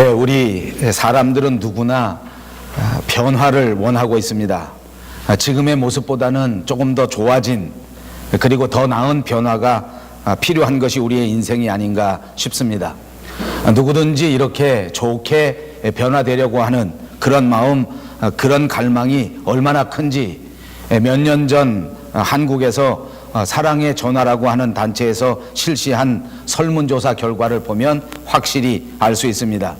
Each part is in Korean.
우리 사람들은 누구나 변화를 원하고 있습니다. 지금의 모습보다는 조금 더 좋아진 그리고 더 나은 변화가 필요한 것이 우리의 인생이 아닌가 싶습니다. 누구든지 이렇게 좋게 변화되려고 하는 그런 마음, 그런 갈망이 얼마나 큰지 몇 년 전 한국에서 사랑의 전화라고 하는 단체에서 실시한 설문조사 결과를 보면 확실히 알 수 있습니다.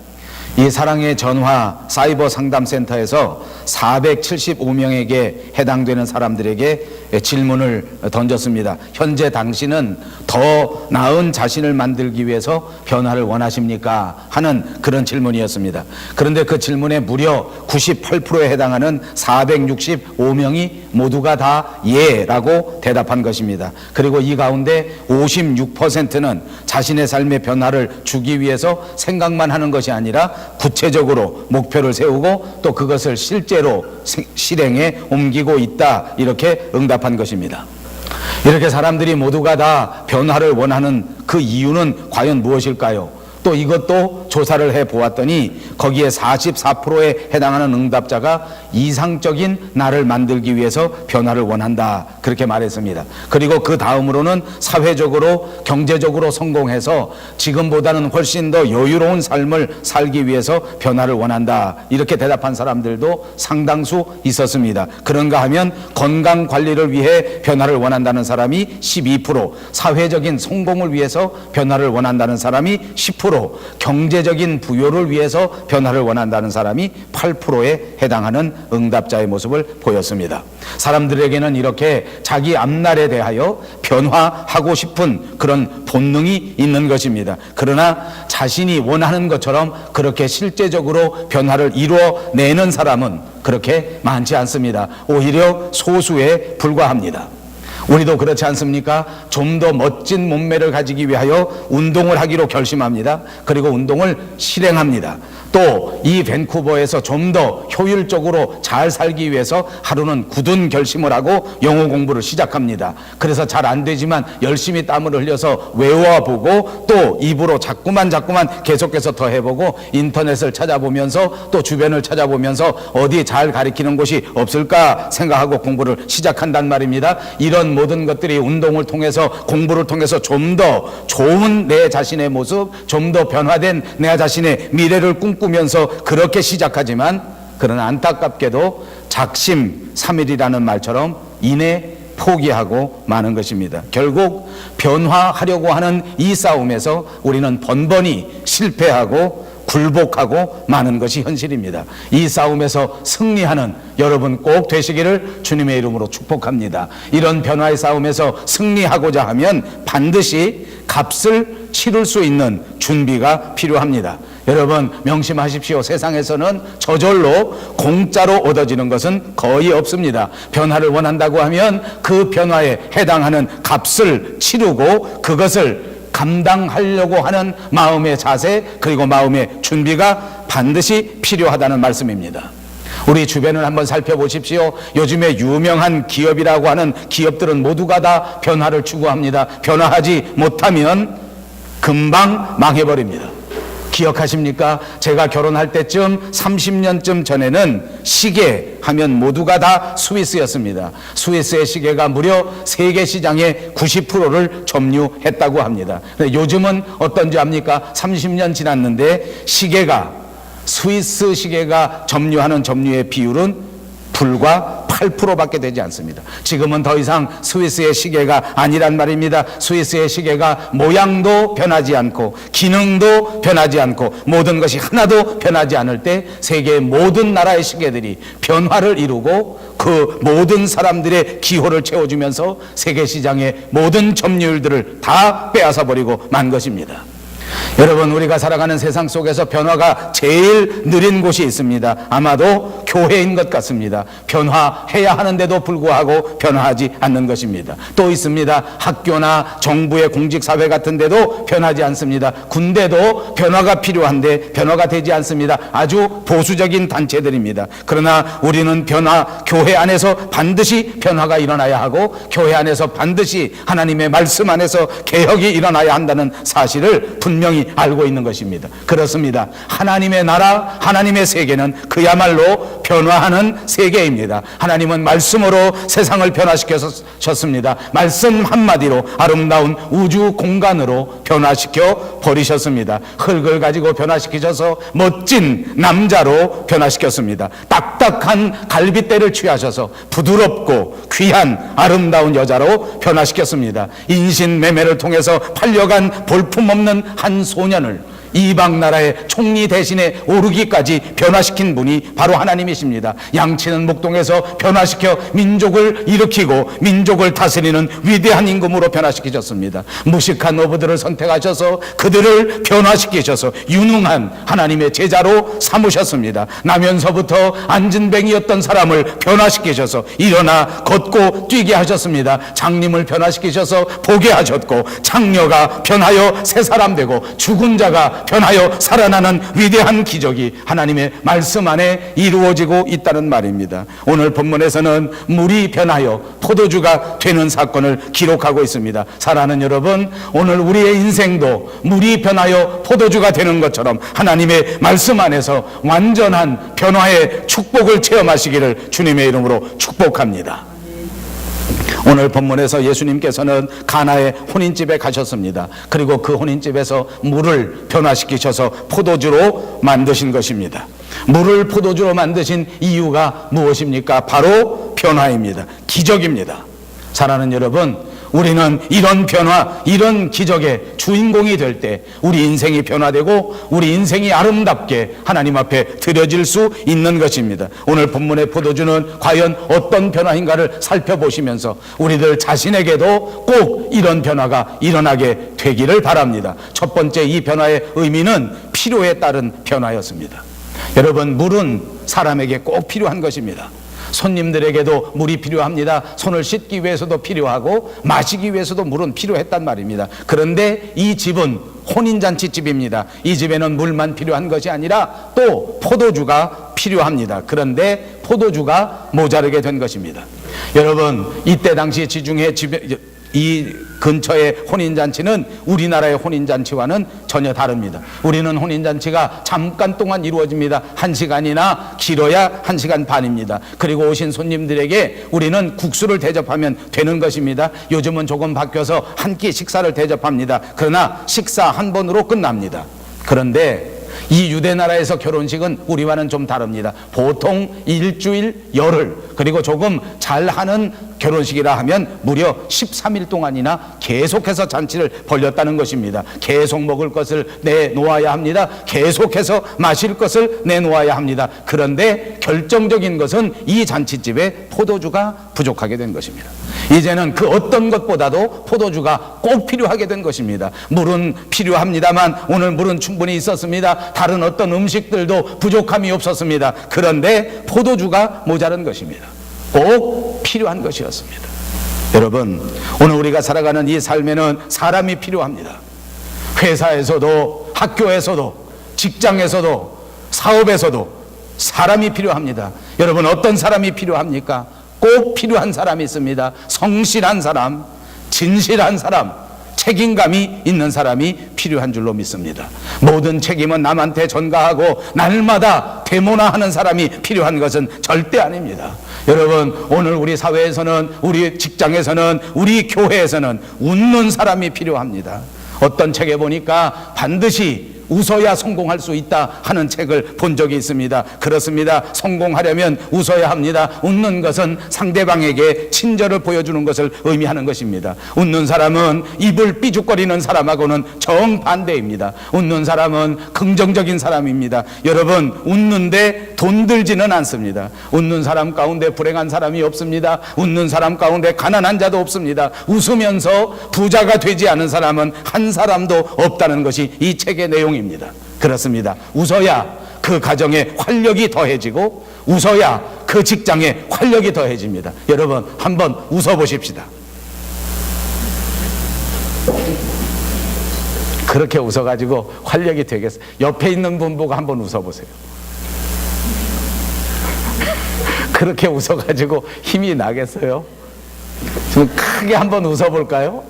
이 사랑의 전화 사이버 상담센터에서 475명에게 해당되는 사람들에게 질문을 던졌습니다. 현재 당신은 더 나은 자신을 만들기 위해서 변화를 원하십니까? 하는 그런 질문이었습니다. 그런데 그 질문에 무려 98%에 해당하는 465명이 모두가 다 예라고 대답한 것입니다. 그리고 이 가운데 56%는 자신의 삶의 변화를 주기 위해서 생각만 하는 것이 아니라 구체적으로 목표를 세우고 또 그것을 실제로 실행에 옮기고 있다, 이렇게 응답한 것입니다. 이렇게 사람들이 모두가 다 변화를 원하는 그 이유는 과연 무엇일까요? 또 이것도 조사를 해보았더니 거기에 44%에 해당하는 응답자가 이상적인 나를 만들기 위해서 변화를 원한다, 그렇게 말했습니다. 그리고 그 다음으로는 사회적으로 경제적으로 성공해서 지금보다는 훨씬 더 여유로운 삶을 살기 위해서 변화를 원한다, 이렇게 대답한 사람들도 상당수 있었습니다. 그런가 하면 건강관리를 위해 변화를 원한다는 사람이 12%, 사회적인 성공을 위해서 변화를 원한다는 사람이 10%, 경제적인 부여를 위해서 변화를 원한다는 사람이 8%에 해당하는 응답자의 모습을 보였습니다. 사람들에게는 이렇게 자기 앞날에 대하여 변화하고 싶은 그런 본능이 있는 것입니다. 그러나 자신이 원하는 것처럼 그렇게 실제적으로 변화를 이루어내는 사람은 그렇게 많지 않습니다. 오히려 소수에 불과합니다. 우리도 그렇지 않습니까? 좀 더 멋진 몸매를 가지기 위하여 운동을 하기로 결심합니다. 그리고 운동을 실행합니다. 또 이 밴쿠버에서 좀 더 효율적으로 잘 살기 위해서 하루는 굳은 결심을 하고 영어 공부를 시작합니다. 그래서 잘 안 되지만 열심히 땀을 흘려서 외워보고 또 입으로 자꾸만 계속해서 더 해보고 인터넷을 찾아보면서 또 주변을 찾아보면서 어디 잘 가르치는 곳이 없을까 생각하고 공부를 시작한단 말입니다. 이런 모든 것들이 운동을 통해서, 공부를 통해서 좀 더 좋은 내 자신의 모습, 좀 더 변화된 내 자신의 미래를 꿈꾸면서 그렇게 시작하지만, 그러나 안타깝게도 작심삼일이라는 말처럼 이내 포기하고 마는 것입니다. 결국 변화하려고 하는 이 싸움에서 우리는 번번이 실패하고 굴복하고 마는 것이 현실입니다. 이 싸움에서 승리하는 여러분 꼭 되시기를 주님의 이름으로 축복합니다. 이런 변화의 싸움에서 승리하고자 하면 반드시 값을 치를 수 있는 준비가 필요합니다. 여러분 명심하십시오. 세상에서는 저절로 공짜로 얻어지는 것은 거의 없습니다. 변화를 원한다고 하면 그 변화에 해당하는 값을 치르고 그것을 감당하려고 하는 마음의 자세, 그리고 마음의 준비가 반드시 필요하다는 말씀입니다. 우리 주변을 한번 살펴보십시오. 요즘에 유명한 기업이라고 하는 기업들은 모두가 다 변화를 추구합니다. 변화하지 못하면 금방 망해버립니다. 기억하십니까? 제가 결혼할 때쯤 30년쯤 전에는 시계 하면 모두가 다 스위스였습니다. 스위스의 시계가 무려 세계 시장의 90%를 점유했다고 합니다. 요즘은 어떤지 압니까? 30년 지났는데 스위스 시계가 점유하는 점유의 비율은 불과 8%밖에 되지 않습니다. 지금은 더 이상 스위스의 시계가 아니란 말입니다. 스위스의 시계가 모양도 변하지 않고 기능도 변하지 않고 모든 것이 하나도 변하지 않을 때 세계의 모든 나라의 시계들이 변화를 이루고 그 모든 사람들의 기호를 채워주면서 세계 시장의 모든 점유율들을 다 빼앗아 버리고 만 것입니다. 여러분, 우리가 살아가는 세상 속에서 변화가 제일 느린 곳이 있습니다. 아마도 교회인 것 같습니다. 변화해야 하는데도 불구하고 변화하지 않는 것입니다. 또 있습니다. 학교나 정부의 공직사회 같은 데도 변하지 않습니다. 군대도 변화가 필요한데 변화가 되지 않습니다. 아주 보수적인 단체들입니다. 그러나 우리는 교회 안에서 반드시 변화가 일어나야 하고 교회 안에서 반드시 하나님의 말씀 안에서 개혁이 일어나야 한다는 사실을 분명히 알고 있는 것입니다. 그렇습니다. 하나님의 나라, 하나님의 세계는 그야말로 변화하는 세계입니다. 하나님은 말씀으로 세상을 변화시키셨습니다. 말씀 한마디로 아름다운 우주 공간으로 변화시켜 버리셨습니다. 흙을 가지고 변화시키셔서 멋진 남자로 변화시켰습니다. 딱딱한 갈빗대를 취하셔서 부드럽고 귀한 아름다운 여자로 변화시켰습니다. 인신매매를 통해서 팔려간 볼품없는 한 소년을 이방 나라의 총리 대신에 오르기까지 변화시킨 분이 바로 하나님이십니다. 양치는 목동에서 변화시켜 민족을 일으키고 민족을 다스리는 위대한 임금으로 변화시키셨습니다. 무식한 어부들을 선택하셔서 그들을 변화시키셔서 유능한 하나님의 제자로 삼으셨습니다. 나면서부터 안진뱅이였던 사람을 변화시키셔서 일어나 걷고 뛰게 하셨습니다. 장님을 변화시키셔서 보게 하셨고, 장녀가 변하여 새 사람 되고, 죽은 자가 변하여 살아나는 위대한 기적이 하나님의 말씀 안에 이루어지고 있다는 말입니다. 오늘 본문에서는 물이 변하여 포도주가 되는 사건을 기록하고 있습니다. 사랑하는 여러분, 오늘 우리의 인생도 물이 변하여 포도주가 되는 것처럼 하나님의 말씀 안에서 완전한 변화의 축복을 체험하시기를 주님의 이름으로 축복합니다. 오늘 본문에서 예수님께서는 가나의 혼인집에 가셨습니다. 그리고 그 혼인집에서 물을 변화시키셔서 포도주로 만드신 것입니다. 물을 포도주로 만드신 이유가 무엇입니까? 바로 변화입니다. 기적입니다. 사랑하는 여러분, 우리는 이런 변화, 이런 기적의 주인공이 될 때 우리 인생이 변화되고 우리 인생이 아름답게 하나님 앞에 드려질 수 있는 것입니다. 오늘 본문의 포도주는 과연 어떤 변화인가를 살펴보시면서 우리들 자신에게도 꼭 이런 변화가 일어나게 되기를 바랍니다. 첫 번째, 이 변화의 의미는 필요에 따른 변화였습니다. 여러분, 물은 사람에게 꼭 필요한 것입니다. 손님들에게도 물이 필요합니다. 손을 씻기 위해서도 필요하고 마시기 위해서도 물은 필요했단 말입니다. 그런데 이 집은 혼인잔치집입니다. 이 집에는 물만 필요한 것이 아니라 또 포도주가 필요합니다. 그런데 포도주가 모자르게 된 것입니다. 여러분, 이때 당시 지중해 이 근처의 혼인잔치는 우리나라의 혼인잔치와는 전혀 다릅니다. 우리는 혼인잔치가 잠깐 동안 이루어집니다. 1시간이나 길어야 1시간 반입니다. 그리고 오신 손님들에게 우리는 국수를 대접하면 되는 것입니다. 요즘은 조금 바뀌어서 한 끼 식사를 대접합니다. 그러나 식사 한 번으로 끝납니다. 그런데 이 유대나라에서 결혼식은 우리와는 좀 다릅니다. 보통 일주일, 열흘, 그리고 조금 잘하는 결혼식이라 하면 무려 13일 동안이나 계속해서 잔치를 벌였다는 것입니다. 계속 먹을 것을 내놓아야 합니다. 계속해서 마실 것을 내놓아야 합니다. 그런데 결정적인 것은 이 잔치집에 포도주가 부족하게 된 것입니다. 이제는 그 어떤 것보다도 포도주가 꼭 필요하게 된 것입니다. 물은 필요합니다만 오늘 물은 충분히 있었습니다. 다른 어떤 음식들도 부족함이 없었습니다. 그런데 포도주가 모자란 것입니다. 꼭 필요한 것이었습니다. 여러분, 오늘 우리가 살아가는 이 삶에는 사람이 필요합니다. 회사에서도, 학교에서도, 직장에서도, 사업에서도 사람이 필요합니다. 여러분, 어떤 사람이 필요합니까? 꼭 필요한 사람이 있습니다. 성실한 사람, 진실한 사람, 책임감이 있는 사람이 필요한 줄로 믿습니다. 모든 책임은 남한테 전가하고 날마다 대모나하는 사람이 필요한 것은 절대 아닙니다. 여러분, 오늘 우리 사회에서는, 우리 직장에서는, 우리 교회에서는 웃는 사람이 필요합니다. 어떤 책에 보니까 반드시 웃어야 성공할 수 있다 하는 책을 본 적이 있습니다. 그렇습니다. 성공하려면 웃어야 합니다. 웃는 것은 상대방에게 친절을 보여주는 것을 의미하는 것입니다. 웃는 사람은 입을 삐죽거리는 사람하고는 정반대입니다. 웃는 사람은 긍정적인 사람입니다. 여러분, 웃는데 돈 들지는 않습니다. 웃는 사람 가운데 불행한 사람이 없습니다. 웃는 사람 가운데 가난한 자도 없습니다. 웃으면서 부자가 되지 않은 사람은 한 사람도 없다는 것이 이 책의 내용입니다. 그렇습니다. 웃어야 그 가정에 활력이 더해지고 웃어야 그 직장에 활력이 더해집니다. 여러분, 한번 웃어보십시다. 그렇게 웃어가지고 활력이 되겠어요? 옆에 있는 분 보고 한번 웃어보세요. 그렇게 웃어가지고 힘이 나겠어요? 좀 크게 한번 웃어볼까요?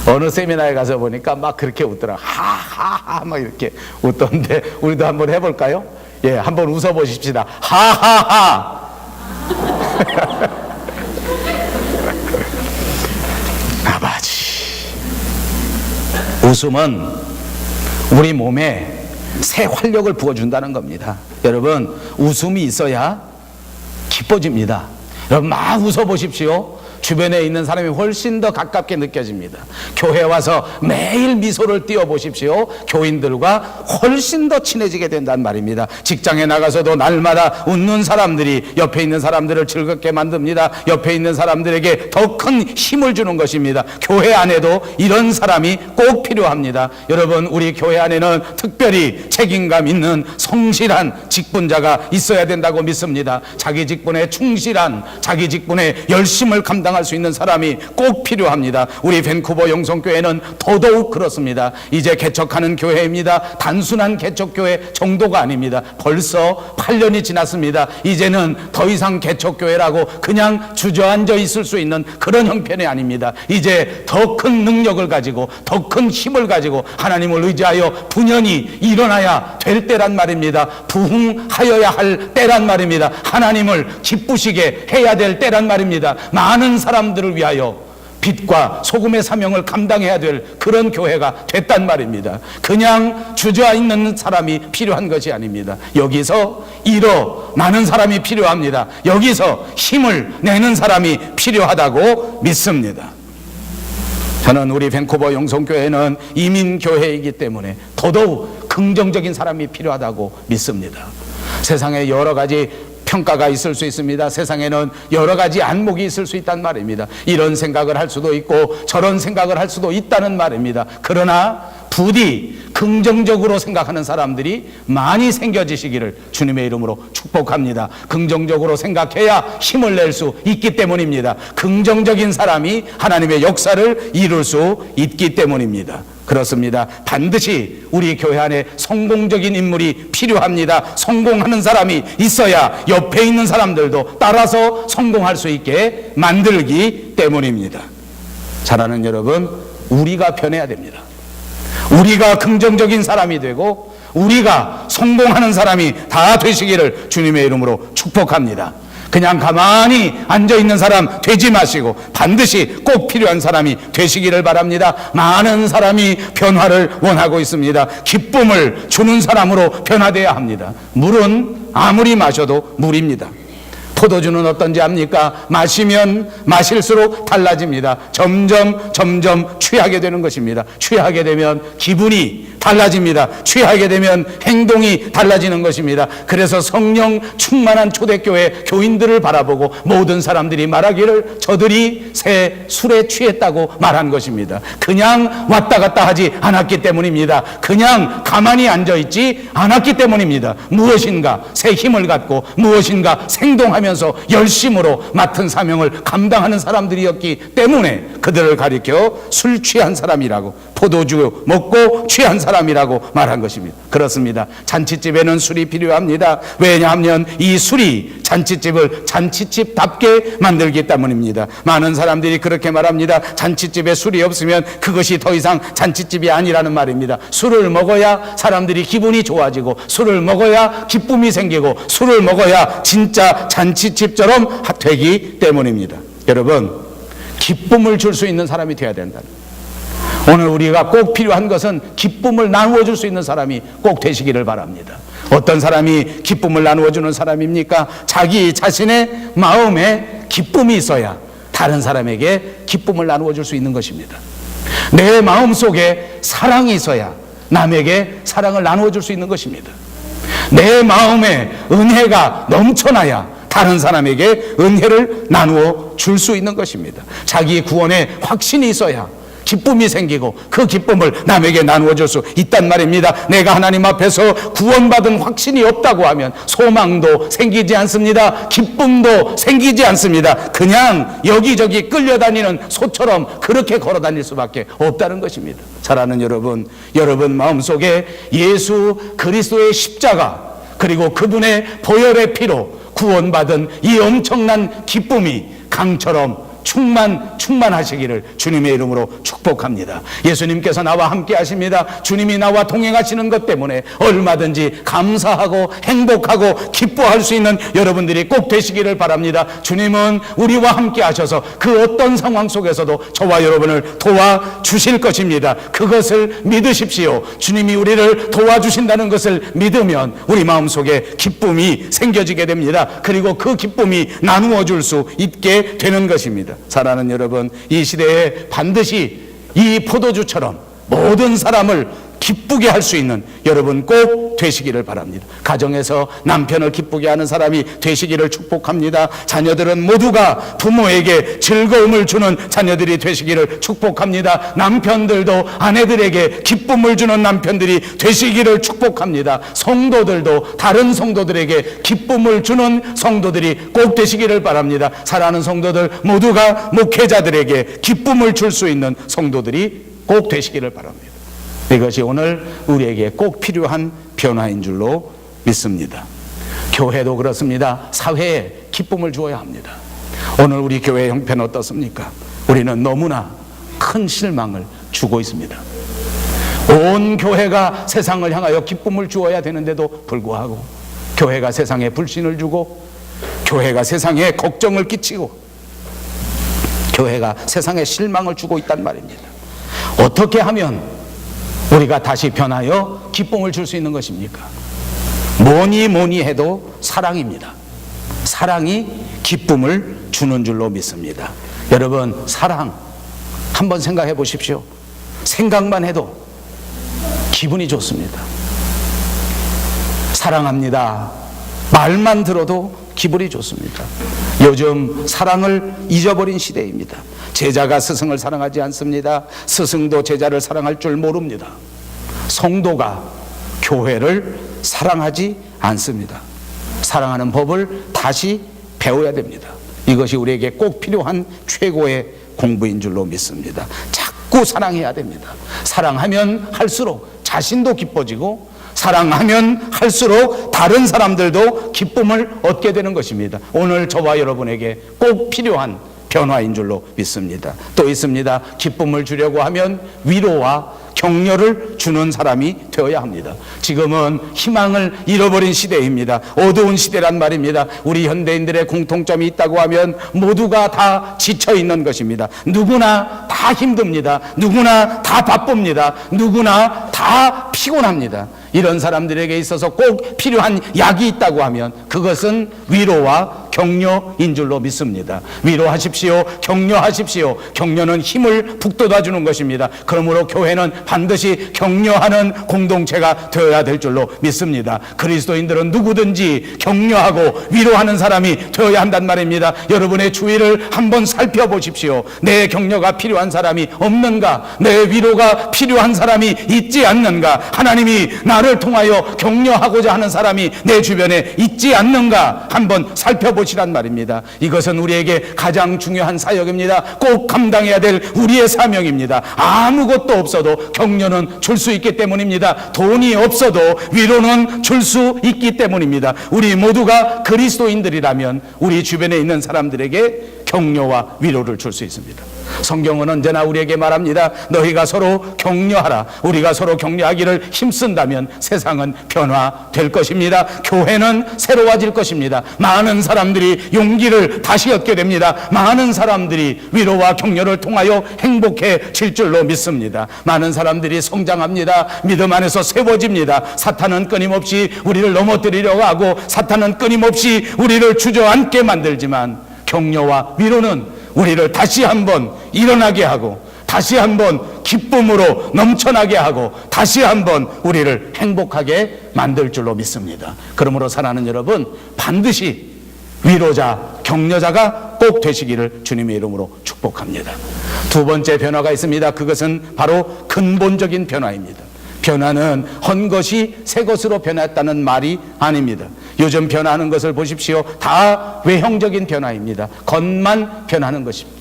어느 세미나에 가서 보니까 막 그렇게 웃더라. 하하하 막 이렇게 웃던데 우리도 한번 해볼까요? 예, 한번 웃어보십시다. 하하하. 아버지, 웃음은 우리 몸에 새 활력을 부어준다는 겁니다. 여러분, 웃음이 있어야 기뻐집니다. 여러분, 막 웃어보십시오. 주변에 있는 사람이 훨씬 더 가깝게 느껴집니다. 교회 와서 매일 미소를 띄워보십시오. 교인들과 훨씬 더 친해지게 된다는 말입니다. 직장에 나가서도 날마다 웃는 사람들이 옆에 있는 사람들을 즐겁게 만듭니다. 옆에 있는 사람들에게 더 큰 힘을 주는 것입니다. 교회 안에도 이런 사람이 꼭 필요합니다. 여러분, 우리 교회 안에는 특별히 책임감 있는 성실한 직분자가 있어야 된다고 믿습니다. 자기 직분에 충실한, 자기 직분에 열심을 감당할 수 있는 사람이 꼭 필요합니다. 우리 밴쿠버 영성교회는 더더욱 그렇습니다. 이제 개척하는 교회입니다. 단순한 개척교회 정도가 아닙니다. 벌써 8년이 지났습니다. 이제는 더 이상 개척교회라고 그냥 주저앉아 있을 수 있는 그런 형편이 아닙니다. 이제 더 큰 능력을 가지고 더 큰 힘을 가지고 하나님을 의지하여 분연히 일어나야 될 때란 말입니다. 부흥하여야 할 때란 말입니다. 하나님을 기쁘시게 해야 될 때란 말입니다. 많은 사람들을 위하여 빛과 소금의 사명을 감당해야 될 그런 교회가 됐단 말입니다. 그냥 주저앉는 사람이 필요한 것이 아닙니다. 여기서 일어나는 사람이 필요합니다. 여기서 힘을 내는 사람이 필요하다고 믿습니다. 저는 우리 밴쿠버 영성교회는 이민교회이기 때문에 더더욱 긍정적인 사람이 필요하다고 믿습니다. 세상에 여러 가지 평가가 있을 수 있습니다. 세상에는 여러 가지 안목이 있을 수 있단 말입니다. 이런 생각을 할 수도 있고 저런 생각을 할 수도 있다는 말입니다. 그러나 부디 긍정적으로 생각하는 사람들이 많이 생겨지시기를 주님의 이름으로 축복합니다. 긍정적으로 생각해야 힘을 낼 수 있기 때문입니다. 긍정적인 사람이 하나님의 역사를 이룰 수 있기 때문입니다. 그렇습니다. 반드시 우리 교회 안에 성공적인 인물이 필요합니다. 성공하는 사람이 있어야 옆에 있는 사람들도 따라서 성공할 수 있게 만들기 때문입니다. 사랑하는 여러분, 우리가 변해야 됩니다. 우리가 긍정적인 사람이 되고 우리가 성공하는 사람이 다 되시기를 주님의 이름으로 축복합니다. 그냥 가만히 앉아있는 사람 되지 마시고 반드시 꼭 필요한 사람이 되시기를 바랍니다. 많은 사람이 변화를 원하고 있습니다. 기쁨을 주는 사람으로 변화되어야 합니다. 물은 아무리 마셔도 물입니다. 포도주는 어떤지 압니까? 마시면 마실수록 달라집니다. 점점 취하게 되는 것입니다. 취하게 되면 기분이 달라집니다. 취하게 되면 행동이 달라지는 것입니다. 그래서 성령 충만한 초대교회 교인들을 바라보고 모든 사람들이 말하기를 저들이 새 술에 취했다고 말한 것입니다. 그냥 왔다 갔다 하지 않았기 때문입니다. 그냥 가만히 앉아있지 않았기 때문입니다. 무엇인가 새 힘을 갖고 무엇인가 생동하면서 열심으로 맡은 사명을 감당하는 사람들이었기 때문에 그들을 가리켜 술 취한 사람이라고, 포도주 먹고 취한 사람이라고 말한 것입니다. 그렇습니다. 잔치집에는 술이 필요합니다. 왜냐하면 이 술이 잔치집을 잔치집답게 만들기 때문입니다. 많은 사람들이 그렇게 말합니다. 잔치집에 술이 없으면 그것이 더 이상 잔치집이 아니라는 말입니다. 술을 먹어야 사람들이 기분이 좋아지고 술을 먹어야 기쁨이 생기고 술을 먹어야 진짜 잔치집처럼 되기 때문입니다. 여러분, 기쁨을 줄 수 있는 사람이 되어야 된다. 오늘 우리가 꼭 필요한 것은 기쁨을 나누어 줄 수 있는 사람이 꼭 되시기를 바랍니다. 어떤 사람이 기쁨을 나누어 주는 사람입니까? 자기 자신의 마음에 기쁨이 있어야 다른 사람에게 기쁨을 나누어 줄 수 있는 것입니다. 내 마음 속에 사랑이 있어야 남에게 사랑을 나누어 줄 수 있는 것입니다. 내 마음에 은혜가 넘쳐나야 다른 사람에게 은혜를 나누어 줄 수 있는 것입니다. 자기 구원에 확신이 있어야 기쁨이 생기고 그 기쁨을 남에게 나누어 줄 수 있단 말입니다. 내가 하나님 앞에서 구원받은 확신이 없다고 하면 소망도 생기지 않습니다. 기쁨도 생기지 않습니다. 그냥 여기저기 끌려다니는 소처럼 그렇게 걸어다닐 수밖에 없다는 것입니다. 사랑하는 여러분, 여러분 마음속에 예수 그리스도의 십자가 그리고 그분의 보혈의 피로 구원받은 이 엄청난 기쁨이 강처럼 충만하시기를 주님의 이름으로 축복합니다. 예수님께서 나와 함께 하십니다. 주님이 나와 동행하시는 것 때문에 얼마든지 감사하고 행복하고 기뻐할 수 있는 여러분들이 꼭 되시기를 바랍니다. 주님은 우리와 함께 하셔서 그 어떤 상황 속에서도 저와 여러분을 도와주실 것입니다. 그것을 믿으십시오. 주님이 우리를 도와주신다는 것을 믿으면 우리 마음속에 기쁨이 생겨지게 됩니다. 그리고 그 기쁨이 나누어 줄 수 있게 되는 것입니다. 사랑하는 여러분, 이 시대에 반드시 이 포도주처럼 모든 사람을 기쁘게 할 수 있는 여러분 꼭 되시기를 바랍니다. 가정에서 남편을 기쁘게 하는 사람이 되시기를 축복합니다. 자녀들은 모두가 부모에게 즐거움을 주는 자녀들이 되시기를 축복합니다. 남편들도 아내들에게 기쁨을 주는 남편들이 되시기를 축복합니다. 성도들도 다른 성도들에게 기쁨을 주는 성도들이 꼭 되시기를 바랍니다. 사랑하는 성도들 모두가 목회자들에게 기쁨을 줄 수 있는 성도들이 꼭 되시기를 바랍니다. 이것이 오늘 우리에게 꼭 필요한 변화인 줄로 믿습니다. 교회도 그렇습니다. 사회에 기쁨을 주어야 합니다. 오늘 우리 교회의 형편은 어떻습니까? 우리는 너무나 큰 실망을 주고 있습니다. 온 교회가 세상을 향하여 기쁨을 주어야 되는데도 불구하고 교회가 세상에 불신을 주고 교회가 세상에 걱정을 끼치고 교회가 세상에 실망을 주고 있단 말입니다. 어떻게 하면 우리가 다시 변하여 기쁨을 줄 수 있는 것입니까? 뭐니 해도 사랑입니다. 사랑이 기쁨을 주는 줄로 믿습니다. 여러분, 사랑 한번 생각해 보십시오. 생각만 해도 기분이 좋습니다. 사랑합니다. 말만 들어도 기분이 좋습니다. 요즘 사랑을 잊어버린 시대입니다. 제자가 스승을 사랑하지 않습니다. 스승도 제자를 사랑할 줄 모릅니다. 성도가 교회를 사랑하지 않습니다. 사랑하는 법을 다시 배워야 됩니다. 이것이 우리에게 꼭 필요한 최고의 공부인 줄로 믿습니다. 자꾸 사랑해야 됩니다. 사랑하면 할수록 자신도 기뻐지고 사랑하면 할수록 다른 사람들도 기쁨을 얻게 되는 것입니다. 오늘 저와 여러분에게 꼭 필요한 변화인 줄로 믿습니다. 또 있습니다. 기쁨을 주려고 하면 위로와 격려를 주는 사람이 되어야 합니다. 지금은 희망을 잃어버린 시대입니다. 어두운 시대란 말입니다. 우리 현대인들의 공통점이 있다고 하면 모두가 다 지쳐 있는 것입니다. 누구나 다 힘듭니다. 누구나 다 바쁩니다. 누구나 다 피곤합니다. 이런 사람들에게 있어서 꼭 필요한 약이 있다고 하면 그것은 위로와 격려인 줄로 믿습니다. 위로하십시오. 격려하십시오. 격려는 힘을 북돋아 주는 것입니다. 그러므로 교회는 반드시 격려하는 공동체가 되어야 될 줄로 믿습니다. 그리스도인들은 누구든지 격려하고 위로하는 사람이 되어야 한단 말입니다. 여러분의 주위를 한번 살펴보십시오. 내 격려가 필요한 사람이 없는가? 내 위로가 필요한 사람이 있지 않는가? 하나님이 나를 통하여 격려하고자 하는 사람이 내 주변에 있지 않는가? 한번 살펴보시란 말입니다. 이것은 우리에게 가장 중요한 사역입니다. 꼭 감당해야 될 우리의 사명입니다. 아무것도 없어도 격려는 줄 수 있기 때문입니다. 돈이 없어도 위로는 줄 수 있기 때문입니다. 우리 모두가 그리스도인들이라면 우리 주변에 있는 사람들에게 격려와 위로를 줄 수 있습니다. 성경은 언제나 우리에게 말합니다. 너희가 서로 격려하라. 우리가 서로 격려하기를 힘쓴다면 세상은 변화될 것입니다. 교회는 새로워질 것입니다. 많은 사람들이 용기를 다시 얻게 됩니다. 많은 사람들이 위로와 격려를 통하여 행복해질 줄로 믿습니다. 많은 사람들이 성장합니다. 믿음 안에서 세워집니다. 사탄은 끊임없이 우리를 넘어뜨리려고 하고 사탄은 끊임없이 우리를 주저앉게 만들지만 격려와 위로는 우리를 다시 한번 일어나게 하고 다시 한번 기쁨으로 넘쳐나게 하고 다시 한번 우리를 행복하게 만들 줄로 믿습니다. 그러므로 사랑하는 여러분, 반드시 위로자, 격려자가 꼭 되시기를 주님의 이름으로 축복합니다. 두 번째 변화가 있습니다. 그것은 바로 근본적인 변화입니다. 변화는 헌 것이 새 것으로 변했다는 말이 아닙니다. 요즘 변화하는 것을 보십시오. 다 외형적인 변화입니다. 겉만 변하는 것입니다.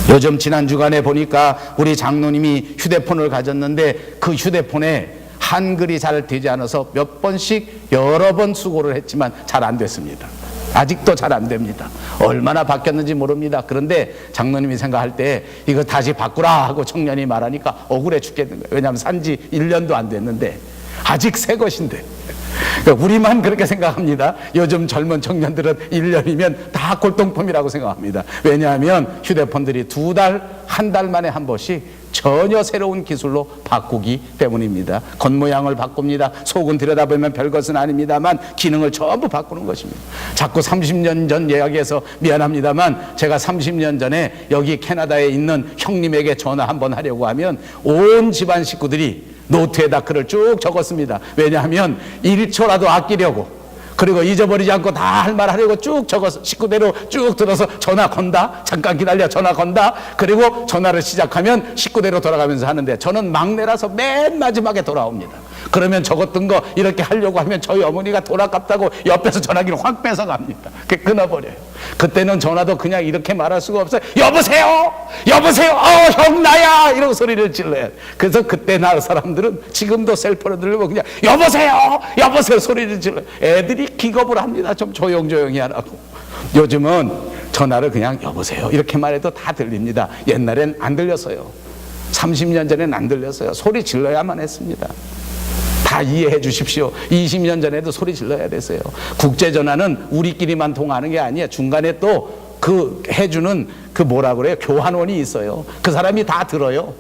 요즘 지난 주간에 보니까 우리 장로님이 휴대폰을 가졌는데 그 휴대폰에 한글이 잘 되지 않아서 몇 번씩 여러 번 수고를 했지만 잘 안 됐습니다. 아직도 잘 안 됩니다. 얼마나 바뀌었는지 모릅니다. 그런데 장로님이 생각할 때 이거 다시 바꾸라 하고 청년이 말하니까 억울해 죽겠는 거예요. 왜냐하면 산지 1년도 안 됐는데 아직 새 것인데. 그러니까 우리만 그렇게 생각합니다. 요즘 젊은 청년들은 1년이면 다 골동품이라고 생각합니다. 왜냐하면 휴대폰들이 2달, 1달 만에 한 번씩 전혀 새로운 기술로 바꾸기 때문입니다. 겉모양을 바꿉니다. 속은 들여다보면 별것은 아닙니다만 기능을 전부 바꾸는 것입니다. 자꾸 30년 전 이야기해서 미안합니다만 제가 30년 전에 여기 캐나다에 있는 형님에게 전화 한번 하려고 하면 온 집안 식구들이 노트에다 글을 쭉 적었습니다. 왜냐하면 1초라도 아끼려고, 그리고 잊어버리지 않고 다 할 말 하려고 쭉 적어서 식구대로 쭉 들어서 전화 건다, 잠깐 기다려 전화 건다, 그리고 전화를 시작하면 식구대로 돌아가면서 하는데 저는 막내라서 맨 마지막에 돌아옵니다. 그러면 적었던 거 이렇게 하려고 하면 저희 어머니가 돈 아깝다고 옆에서 전화기를 확 뺏어갑니다. 끊어버려요. 그때는 전화도 그냥 이렇게 말할 수가 없어요. 여보세요, 여보세요, 형 나야, 이러고 소리를 질러요. 그래서 그때 나 사람들은 지금도 셀폰을 들고 그냥 여보세요, 여보세요 소리를 질러요. 애들이 기겁을 합니다. 좀 조용조용히 하라고. 요즘은 전화를 그냥 여보세요 이렇게 말해도 다 들립니다. 옛날엔 안 들렸어요. 30년 전엔 안 들렸어요. 소리 질러야만 했습니다. 다 이해해 주십시오. 20년 전에도 소리 질러야 됐어요. 국제전화는 우리끼리만 통하는 게 아니에요. 중간에 또 그 해주는 그 뭐라 그래요? 교환원이 있어요. 그 사람이 다 들어요.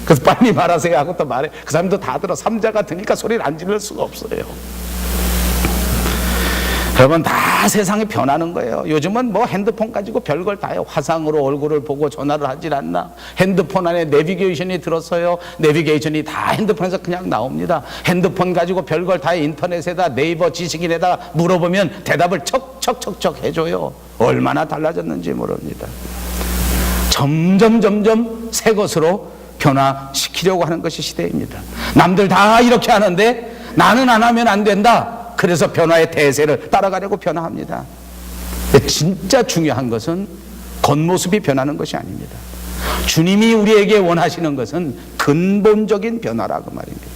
그래서 빨리 말하세요 하고 또 말해. 그 사람도 다 들어. 3자가 드니까 소리를 안 지를 수가 없어요. 여러분, 다 세상이 변하는 거예요. 요즘은 뭐 핸드폰 가지고 별걸 다 해요. 화상으로 얼굴을 보고 전화를 하질 않나. 핸드폰 안에 내비게이션이 들었어요. 내비게이션이 다 핸드폰에서 그냥 나옵니다. 핸드폰 가지고 별걸 다 인터넷에다 네이버 지식인에다 물어보면 대답을 척척척척 해줘요. 얼마나 달라졌는지 모릅니다. 점점 새 것으로 변화시키려고 하는 것이 시대입니다. 남들 다 이렇게 하는데 나는 안 하면 안 된다. 그래서 변화의 대세를 따라가려고 변화합니다. 진짜 중요한 것은 겉모습이 변하는 것이 아닙니다. 주님이 우리에게 원하시는 것은 근본적인 변화라고 말입니다.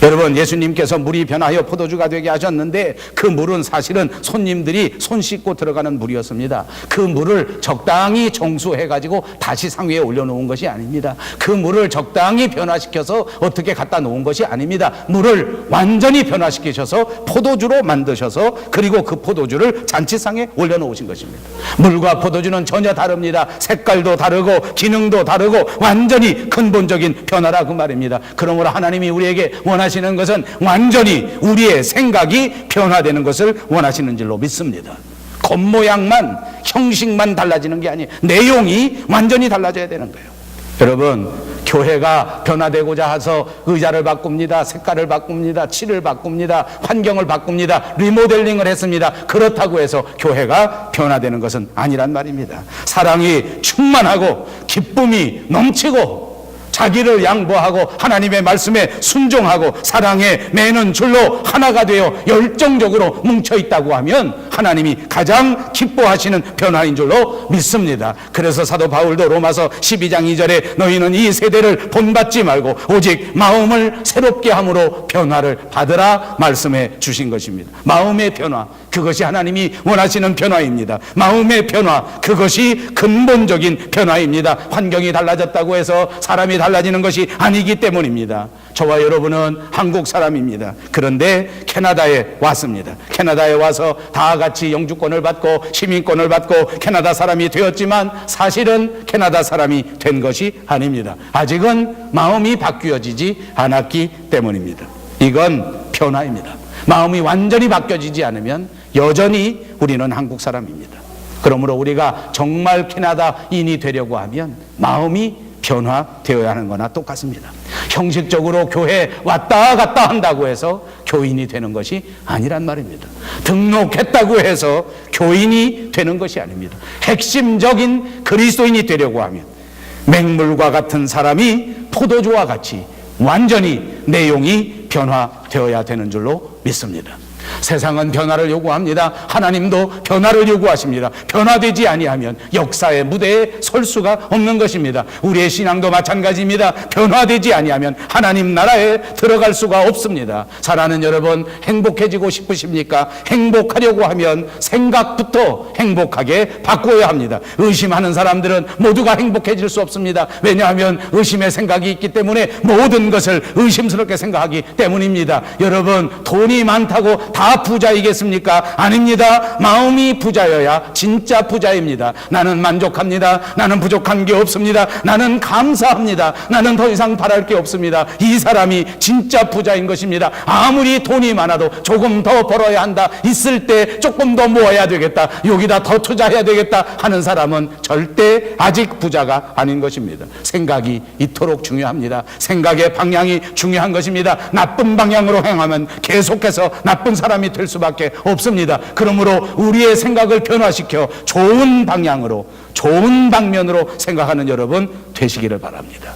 여러분, 예수님께서 물이 변하여 포도주가 되게 하셨는데 그 물은 사실은 손님들이 손 씻고 들어가는 물이었습니다. 그 물을 적당히 정수해가지고 다시 상 위에 올려놓은 것이 아닙니다. 그 물을 적당히 변화시켜서 어떻게 갖다 놓은 것이 아닙니다. 물을 완전히 변화시키셔서 포도주로 만드셔서 그리고 그 포도주를 잔치상에 올려놓으신 것입니다. 물과 포도주는 전혀 다릅니다. 색깔도 다르고 기능도 다르고 완전히 근본적인 변화라 그 말입니다. 그러므로 하나님이 우리에게 원하시는 것은 완전히 우리의 생각이 변화되는 것을 원하시는 줄로 믿습니다. 겉모양만, 형식만 달라지는 게 아니에요. 내용이 완전히 달라져야 되는 거예요. 여러분, 교회가 변화되고자 해서 의자를 바꿉니다. 색깔을 바꿉니다. 칠을 바꿉니다. 환경을 바꿉니다. 리모델링을 했습니다. 그렇다고 해서 교회가 변화되는 것은 아니란 말입니다. 사랑이 충만하고 기쁨이 넘치고 자기를 양보하고 하나님의 말씀에 순종하고 사랑에 매는 줄로 하나가 되어 열정적으로 뭉쳐있다고 하면 하나님이 가장 기뻐하시는 변화인 줄로 믿습니다. 그래서 사도 바울도 로마서 12장 2절에 너희는 이 세대를 본받지 말고 오직 마음을 새롭게 함으로 변화를 받으라 말씀해 주신 것입니다. 마음의 변화, 그것이 하나님이 원하시는 변화입니다. 마음의 변화, 그것이 근본적인 변화입니다. 환경이 달라졌다고 해서 사람이 달라지는 것이 아니기 때문입니다. 저와 여러분은 한국 사람입니다. 그런데 캐나다에 왔습니다. 캐나다에 와서 다 같이 영주권을 받고 시민권을 받고 캐나다 사람이 되었지만 사실은 캐나다 사람이 된 것이 아닙니다. 아직은 마음이 바뀌어지지 않았기 때문입니다. 이건 변화입니다. 마음이 완전히 바뀌어지지 않으면 여전히 우리는 한국 사람입니다. 그러므로 우리가 정말 캐나다인이 되려고 하면 마음이 변화되어야 하는 거나 똑같습니다. 형식적으로 교회 왔다 갔다 한다고 해서 교인이 되는 것이 아니란 말입니다. 등록했다고 해서 교인이 되는 것이 아닙니다. 핵심적인 그리스도인이 되려고 하면 맹물과 같은 사람이 포도주와 같이 완전히 내용이 변화되어야 되는 줄로 믿습니다. 세상은 변화를 요구합니다. 하나님도 변화를 요구하십니다. 변화되지 아니하면 역사의 무대에 설 수가 없는 것입니다. 우리의 신앙도 마찬가지입니다. 변화되지 아니하면 하나님 나라에 들어갈 수가 없습니다. 사랑하는 여러분, 행복해지고 싶으십니까? 행복하려고 하면 생각부터 행복하게 바꾸어야 합니다. 의심하는 사람들은 모두가 행복해질 수 없습니다. 왜냐하면 의심의 생각이 있기 때문에 모든 것을 의심스럽게 생각하기 때문입니다. 여러분, 돈이 많다고 다 부자이겠습니까? 아닙니다. 마음이 부자여야 진짜 부자입니다. 나는 만족합니다. 나는 부족한 게 없습니다. 나는 감사합니다. 나는 더 이상 바랄 게 없습니다. 이 사람이 진짜 부자인 것입니다. 아무리 돈이 많아도 조금 더 벌어야 한다, 있을 때 조금 더 모아야 되겠다, 여기다 더 투자해야 되겠다 하는 사람은 절대 아직 부자가 아닌 것입니다. 생각이 이토록 중요합니다. 생각의 방향이 중요한 것입니다. 나쁜 방향으로 행하면 계속해서 나쁜 사람이 될 수밖에 없습니다. 그러므로 우리의 생각을 변화시켜 좋은 방향으로, 좋은 방면으로 생각하는 여러분 되시기를 바랍니다.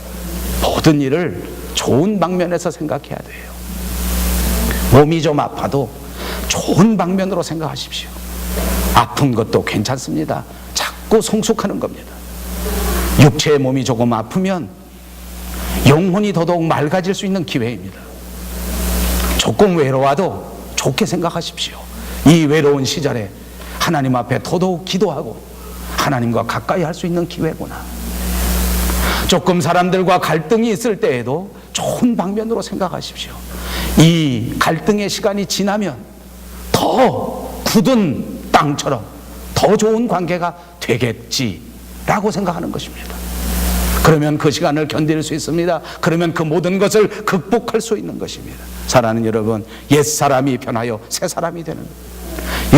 모든 일을 좋은 방면에서 생각해야 돼요. 몸이 좀 아파도 좋은 방면으로 생각하십시오. 아픈 것도 괜찮습니다. 자꾸 성숙하는 겁니다. 육체의 몸이 조금 아프면 영혼이 더더욱 맑아질 수 있는 기회입니다. 조금 외로워도 좋게 생각하십시오. 이 외로운 시절에 하나님 앞에 더더욱 기도하고 하나님과 가까이 할 수 있는 기회구나. 조금 사람들과 갈등이 있을 때에도 좋은 방면으로 생각하십시오. 이 갈등의 시간이 지나면 더 굳은 땅처럼 더 좋은 관계가 되겠지라고 생각하는 것입니다. 그러면 그 시간을 견딜 수 있습니다. 그러면 그 모든 것을 극복할 수 있는 것입니다. 사랑하는 여러분, 옛사람이 변하여 새사람이 되는 것,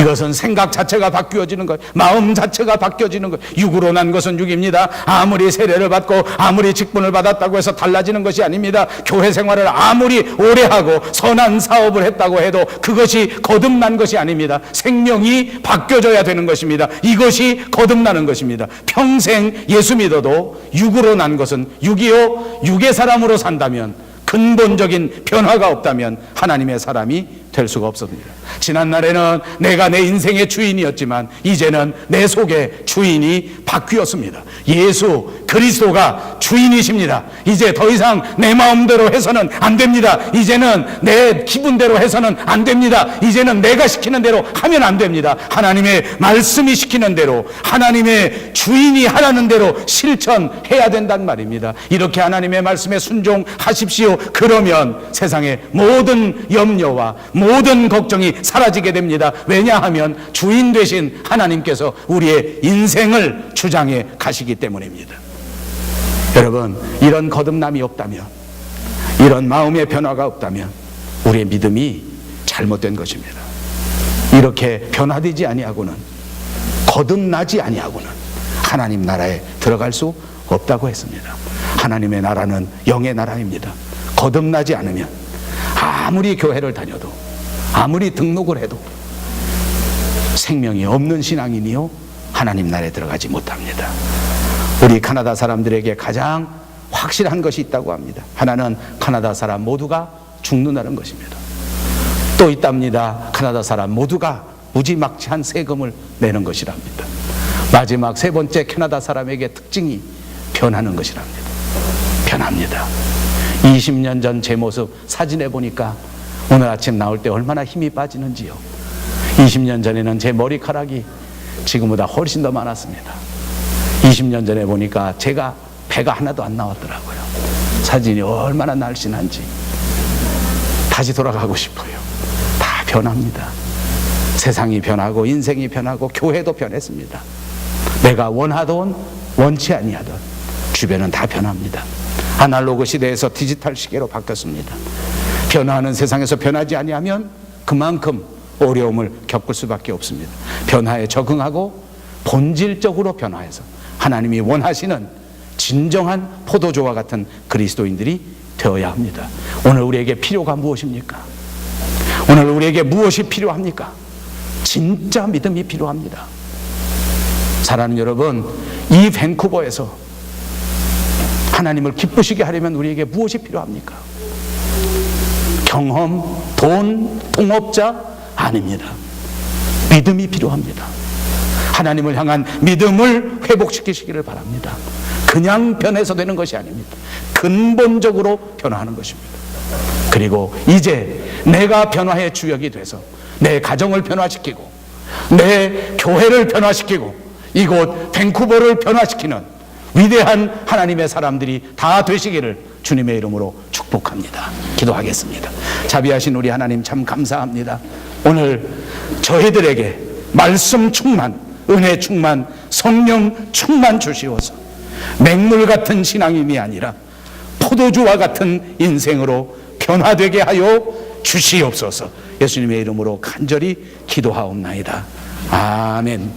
이것은 생각 자체가 바뀌어지는 것, 마음 자체가 바뀌어지는 것. 육으로 난 것은 육입니다. 아무리 세례를 받고 아무리 직분을 받았다고 해서 달라지는 것이 아닙니다. 교회 생활을 아무리 오래 하고 선한 사업을 했다고 해도 그것이 거듭난 것이 아닙니다. 생명이 바뀌어져야 되는 것입니다. 이것이 거듭나는 것입니다. 평생 예수 믿어도 육으로 난 것은 육이요, 육의 사람으로 산다면, 근본적인 변화가 없다면 하나님의 사람이 될 수가 없습니다. 지난날에는 내가 내 인생의 주인이었지만 이제는 내 속에 주인이 바뀌었습니다. 예수 그리스도가 주인이십니다. 이제 더 이상 내 마음대로 해서는 안 됩니다. 이제는 내 기분대로 해서는 안 됩니다. 이제는 내가 시키는 대로 하면 안 됩니다. 하나님의 말씀이 시키는 대로, 하나님의 주인이 하라는 대로 실천해야 된단 말입니다. 이렇게 하나님의 말씀에 순종하십시오. 그러면 세상의 모든 염려와 모든 걱정이 사라지게 됩니다. 왜냐하면 주인 되신 하나님께서 우리의 인생을 주장해 가시기 때문입니다. 여러분, 이런 거듭남이 없다면, 이런 마음의 변화가 없다면 우리의 믿음이 잘못된 것입니다. 이렇게 변화되지 아니하고는, 거듭나지 아니하고는 하나님 나라에 들어갈 수 없다고 했습니다. 하나님의 나라는 영의 나라입니다. 거듭나지 않으면 아무리 교회를 다녀도, 아무리 등록을 해도 생명이 없는 신앙인이요 하나님 나라에 들어가지 못합니다. 우리 카나다 사람들에게 가장 확실한 것이 있다고 합니다. 하나는 카나다 사람 모두가 죽는다는 것입니다. 또 있답니다. 카나다 사람 모두가 무지막지한 세금을 내는 것이랍니다. 마지막 세 번째 캐나다 사람에게 특징이 변하는 것이랍니다. 변합니다. 20년 전 제 모습 사진에 보니까 오늘 아침 나올 때 얼마나 힘이 빠지는지요. 20년 전에는 제 머리카락이 지금보다 훨씬 더 많았습니다. 20년 전에 보니까 제가 배가 하나도 안 나왔더라고요. 사진이 얼마나 날씬한지. 다시 돌아가고 싶어요. 다 변합니다. 세상이 변하고 인생이 변하고 교회도 변했습니다. 내가 원하던 원치 아니하던 주변은 다 변합니다. 아날로그 시대에서 디지털 시계로 바뀌었습니다. 변화하는 세상에서 변하지 아니하면 그만큼 어려움을 겪을 수밖에 없습니다. 변화에 적응하고 본질적으로 변화해서 하나님이 원하시는 진정한 포도주와 같은 그리스도인들이 되어야 합니다. 오늘 우리에게 필요가 무엇입니까? 오늘 우리에게 무엇이 필요합니까? 진짜 믿음이 필요합니다. 사랑하는 여러분, 이 밴쿠버에서 하나님을 기쁘시게 하려면 우리에게 무엇이 필요합니까? 경험, 돈, 동업자, 아닙니다. 믿음이 필요합니다. 하나님을 향한 믿음을 회복시키시기를 바랍니다. 그냥 변해서 되는 것이 아닙니다. 근본적으로 변화하는 것입니다. 그리고 이제 내가 변화의 주역이 돼서 내 가정을 변화시키고 내 교회를 변화시키고 이곳 밴쿠버를 변화시키는 위대한 하나님의 사람들이 다 되시기를 주님의 이름으로 축복합니다. 기도하겠습니다. 자비하신 우리 하나님 참 감사합니다. 오늘 저희들에게 말씀 충만, 은혜 충만, 성령 충만 주시어서 맹물 같은 신앙임이 아니라 포도주와 같은 인생으로 변화되게 하여 주시옵소서. 예수님의 이름으로 간절히 기도하옵나이다. 아멘.